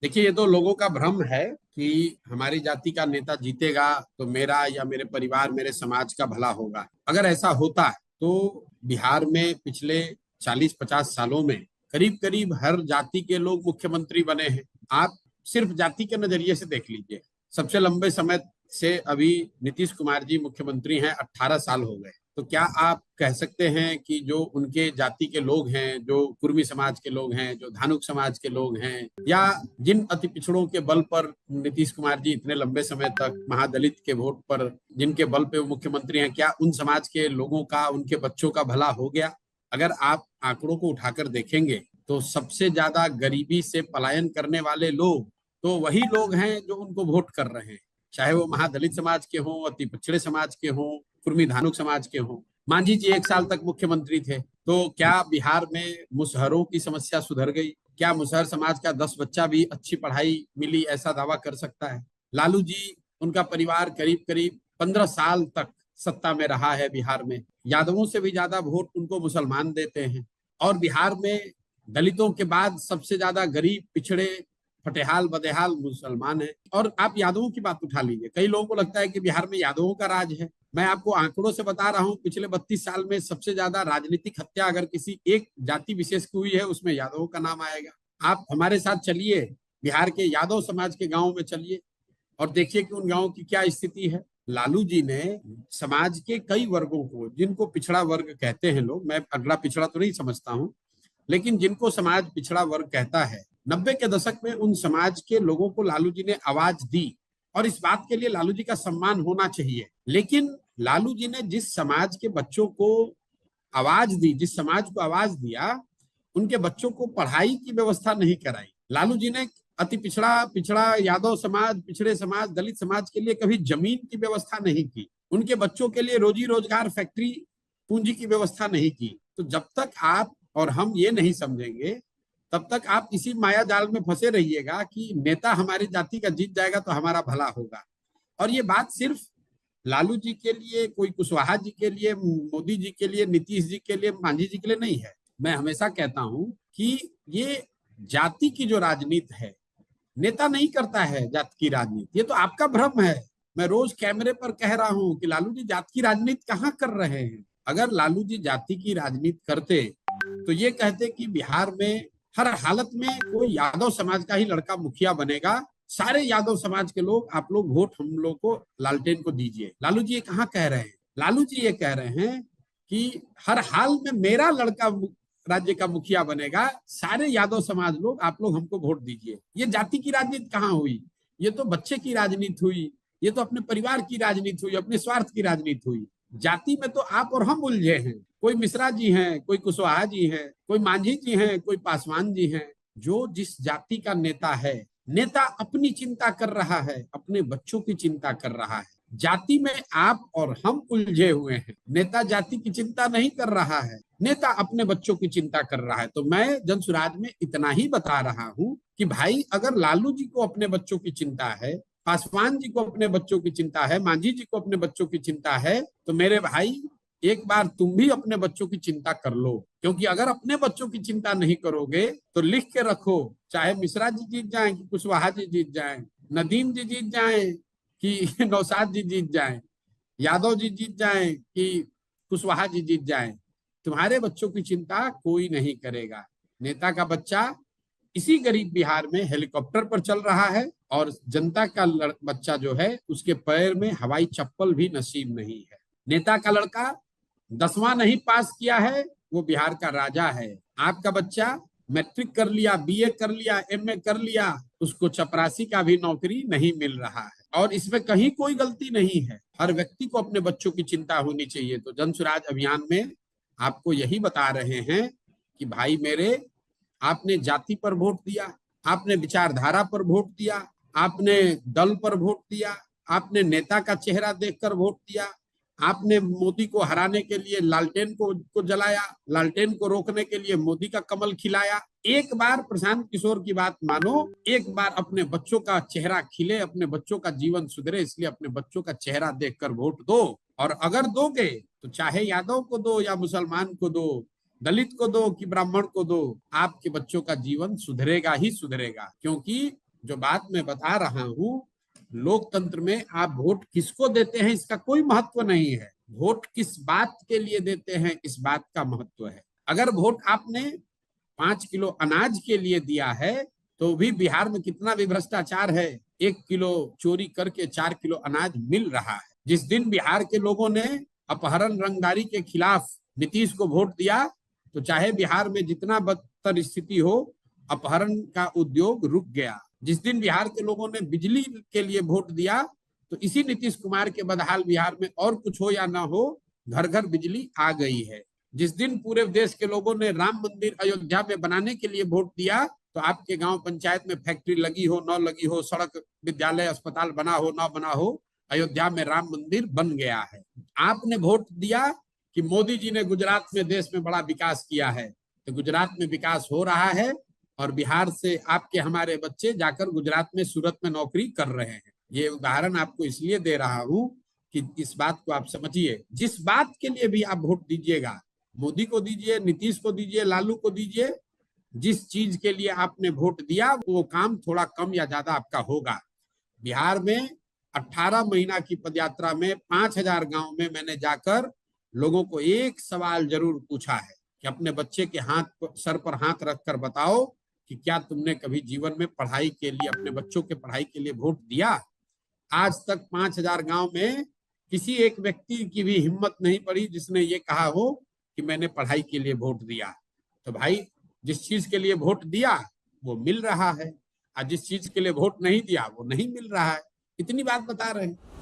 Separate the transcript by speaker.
Speaker 1: देखिए, ये तो लोगों का भ्रम है कि हमारी जाति का नेता जीतेगा तो मेरा या मेरे परिवार, मेरे समाज का भला होगा। अगर ऐसा होता तो बिहार में पिछले 40-50 सालों में करीब करीब हर जाति के लोग मुख्यमंत्री बने हैं। आप सिर्फ जाति के नजरिए से देख लीजिए। सबसे लंबे समय से अभी नीतीश कुमार जी मुख्यमंत्री हैं, 18 साल हो गए। तो क्या आप कह सकते हैं कि जो उनके जाति के लोग हैं, जो कुर्मी समाज के लोग हैं, जो धानुक समाज के लोग हैं, या जिन अति पिछड़ों के बल पर नीतीश कुमार जी इतने लंबे समय तक महादलित के वोट पर जिनके बल पे वो मुख्यमंत्री हैं, क्या उन समाज के लोगों का, उनके बच्चों का भला हो गया? अगर आप आंकड़ों को उठाकर देखेंगे तो सबसे ज्यादा गरीबी से पलायन करने वाले लोग तो वही लोग हैं जो उनको वोट कर रहे हैं, चाहे वो महादलित समाज के हों, अति पिछड़े समाज के हों, कुर्मी धानुक समाज के हों। मांझी जी 1 साल तक मुख्यमंत्री थे, तो क्या बिहार में मुसहरों की समस्या सुधर गई? क्या मुसहर समाज का 10 बच्चा भी अच्छी पढ़ाई मिली, ऐसा दावा कर सकता है? लालू जी, उनका परिवार करीब करीब 15 साल तक सत्ता में रहा है बिहार में। यादवों से भी ज्यादा वोट उनको मुसलमान देते हैं। और बिहार में दलितों के बाद सबसे ज्यादा गरीब, पिछड़े, फटेहाल बदेहाल मुसलमान है। और आप यादवों की बात उठा लीजिए, कई लोगों को लगता है कि बिहार में यादवों का राज है। मैं आपको आंकड़ों से बता रहा हूं, पिछले 32 साल में सबसे ज्यादा राजनीतिक हत्या अगर किसी एक जाति विशेष की हुई है, उसमें यादवों का नाम आएगा। आप हमारे साथ चलिए, बिहार के यादव समाज के गांव में चलिए और देखिए कि उन गांवों की क्या स्थिति है। लालू जी ने समाज के कई वर्गों को, जिनको पिछड़ा वर्ग कहते हैं लोग, मैं अगला पिछड़ा तो नहीं समझता हूं, लेकिन जिनको समाज पिछड़ा वर्ग कहता है, 90 के दशक में उन समाज के लोगों को लालू जी ने आवाज दी। और इस बात के लिए लालू जी का सम्मान होना चाहिए। लेकिन लालू जी ने जिस समाज के बच्चों को आवाज दी, जिस समाज को आवाज दिया, उनके बच्चों को पढ़ाई की व्यवस्था नहीं कराई। लालू जी ने अति पिछड़ा पिछड़ा यादव समाज, पिछड़े समाज, दलित समाज के लिए कभी जमीन की व्यवस्था नहीं की। उनके बच्चों के लिए रोजी रोजगार, फैक्ट्री, पूंजी की व्यवस्था नहीं की। तो जब तक आप और हम ये नहीं समझेंगे, तब तक आप इसी माया जाल में फंसे रहिएगा कि नेता हमारी जाति का जीत जाएगा तो हमारा भला होगा। और ये बात सिर्फ लालू जी के लिए, कोई कुशवाहा जी के लिए, मोदी जी के लिए, नीतीश जी के लिए, मांझी जी के लिए नहीं है। मैं हमेशा कहता हूं कि ये जाति की जो राजनीति है, नेता नहीं करता है जाति की राजनीति। ये तो आपका भ्रम है। मैं रोज कैमरे पर कह रहा हूं कि लालू जी जाति की राजनीति कहाँ कर रहे हैं। अगर लालू जी जाति की राजनीति करते तो ये कहते कि बिहार में हर हालत में कोई यादव समाज का ही लड़का मुखिया बनेगा, सारे यादव समाज के लोग, आप लोग वोट हम लोग को, लालटेन को दीजिए। लालू जी ये कहाँ कह रहे हैं? लालू जी ये कह रहे हैं कि हर हाल में मेरा लड़का राज्य का मुखिया बनेगा, सारे यादव समाज लोग, आप लोग हमको वोट दीजिए। ये जाति की राजनीति कहाँ हुई? ये तो बच्चे की राजनीति हुई, ये तो अपने परिवार की राजनीति हुई, अपने स्वार्थ की राजनीति हुई। जाति में तो आप और हम उलझे हैं। कोई मिश्रा जी हैं, कोई कुशवाहा जी हैं, कोई मांझी जी हैं, कोई पासवान जी हैं। जो जिस जाति का नेता है, नेता अपनी चिंता कर रहा है, अपने बच्चों की चिंता कर रहा है। जाति में आप और हम उलझे हुए हैं। नेता जाति की चिंता नहीं कर रहा है, नेता अपने बच्चों की चिंता कर रहा है। तो मैं जनसुराज में इतना ही बता रहा हूं कि भाई, अगर लालू जी को अपने बच्चों की चिंता है, पासवान जी को अपने बच्चों की चिंता है, मांझी जी को अपने बच्चों की चिंता है, तो मेरे भाई, एक बार तुम भी अपने बच्चों की चिंता कर लो। क्योंकि अगर अपने बच्चों की चिंता नहीं करोगे तो लिख के रखो, चाहे मिश्रा जी जीत जाए कि कुशवाहा जी जीत जाए, नदीम जी जीत जाए कि नौशाद जी जीत जाए, यादव जी जीत जाए कि कुशवाहा जी जीत जाए, तुम्हारे बच्चों की चिंता कोई नहीं करेगा। नेता का बच्चा इसी गरीब बिहार में हेलीकॉप्टर पर चल रहा है, और जनता का बच्चा जो है, उसके पैर में हवाई चप्पल भी नसीब नहीं है। नेता का लड़का 10वां नहीं पास किया है, वो बिहार का राजा है। आपका बच्चा मैट्रिक कर लिया, बीए कर लिया, एमए कर लिया, उसको चपरासी का भी नौकरी नहीं मिल रहा है। और इसमें कहीं कोई गलती नहीं है। हर व्यक्ति को अपने बच्चों की चिंता होनी चाहिए। तो जनसुराज अभियान में आपको यही बता रहे हैं कि भाई मेरे, आपने जाति पर वोट दिया, आपने विचारधारा पर वोट दिया, आपने दल पर वोट दिया, आपने नेता का चेहरा देखकर वोट दिया, आपने मोदी को हराने के लिए लालटेन को जलाया, लालटेन को रोकने के लिए मोदी का कमल खिलाया। एक बार प्रशांत किशोर की बात मानो, एक बार अपने बच्चों का चेहरा खिले, अपने बच्चों का जीवन सुधरे, इसलिए अपने बच्चों का चेहरा देखकर वोट दो। और अगर दोगे तो चाहे यादव को दो या मुसलमान को दो, दलित को दो कि ब्राह्मण को दो, आपके बच्चों का जीवन सुधरेगा ही सुधरेगा। क्योंकि जो बात मैं बता रहा हूं, लोकतंत्र में आप वोट किसको देते हैं इसका कोई महत्व नहीं है, वोट किस बात के लिए देते हैं इस बात का महत्व है। अगर वोट आपने 5 किलो अनाज के लिए दिया है तो भी बिहार में कितना भी भ्रष्टाचार है, 1 किलो चोरी करके 4 किलो अनाज मिल रहा है। जिस दिन बिहार के लोगों ने अपहरण रंगदारी के खिलाफ नीतीश को वोट दिया तो चाहे बिहार में जितना बदतर स्थिति हो, अपहरण का उद्योग रुक गया। जिस दिन बिहार के लोगों ने बिजली के लिए वोट दिया तो इसी नीतीश कुमार के बदहाल बिहार में और कुछ हो या ना हो, घर घर बिजली आ गई है। जिस दिन पूरे देश के लोगों ने राम मंदिर अयोध्या में बनाने के लिए वोट दिया तो आपके गांव पंचायत में फैक्ट्री लगी हो न लगी हो, सड़क विद्यालय अस्पताल बना हो न बना हो, अयोध्या में राम मंदिर बन गया है। आपने वोट दिया कि मोदी जी ने गुजरात में देश में बड़ा विकास किया है, तो गुजरात में विकास हो रहा है और बिहार से आपके हमारे बच्चे जाकर गुजरात में सूरत में नौकरी कर रहे हैं। ये उदाहरण आपको इसलिए दे रहा हूं कि इस बात को आप समझिए। जिस बात के लिए भी आप वोट दीजिएगा, मोदी को दीजिए, नीतीश को दीजिए, लालू को दीजिए, जिस चीज के लिए आपने वोट दिया वो काम थोड़ा कम या ज्यादा आपका होगा। बिहार में 18 महीना की पदयात्रा में 5,000 गांव में मैंने जाकर लोगों को एक सवाल जरूर पूछा है कि अपने बच्चे के सर पर हाथ रखकर बताओ कि क्या तुमने कभी जीवन में पढ़ाई के लिए, अपने बच्चों के पढ़ाई के लिए वोट दिया। आज तक 5,000 गांव में किसी एक व्यक्ति की भी हिम्मत नहीं पड़ी जिसने ये कहा हो कि मैंने पढ़ाई के लिए वोट दिया। तो भाई, जिस चीज के लिए वोट दिया वो मिल रहा है और जिस चीज के लिए वोट नहीं दिया वो नहीं मिल रहा है। इतनी बात बता रहे हैं।